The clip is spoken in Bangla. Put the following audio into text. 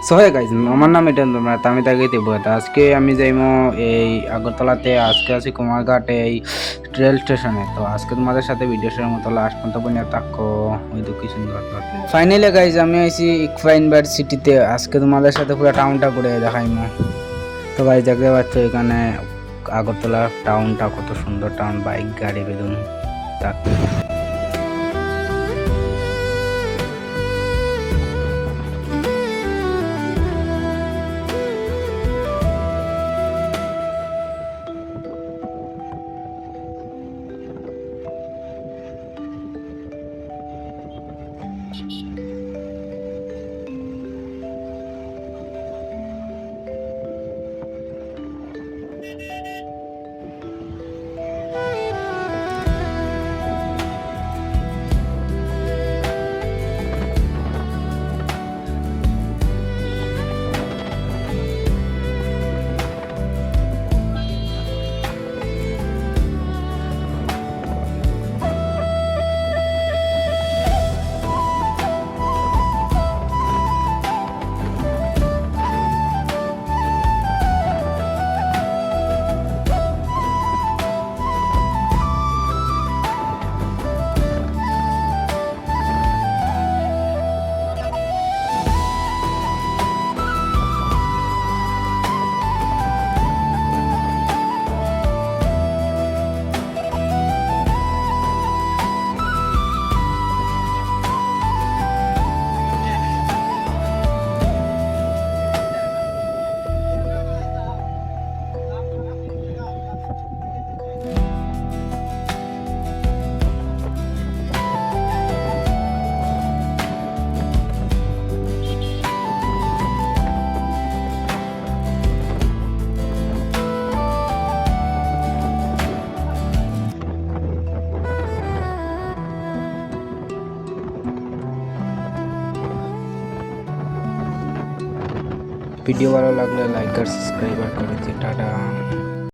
সো হে গাইজ, আমার নাম এটা তোমরা আমি তাকে দেবো। আজকে আমি যাইমো এই আগরতলাতে। আজকে আছি কুমারঘাটে এই রেল স্টেশনে। তো আজকে তোমাদের সাথে ভিডিও শেয়ার মতো লাস্ট পর্যন্ত বনিয়া থাকো। ওই দুঃখী সুন্দর ফাইনালি গাইজ আমি আইছি ইকফা ইউনিভার্সিটিতে। আজকে তোমাদের সাথে পুরো টাউনটা ঘুরে দেখাইমো। তো গাইজ দেখতে পাচ্ছ এখানে আগরতলা টাউনটা কত সুন্দর টাউন, বাইক গাড়ি বেলুন থাক। ভিডিও ভালো লাগলে লাইক আর সাবস্ক্রাইব করে দিতে। টাটা।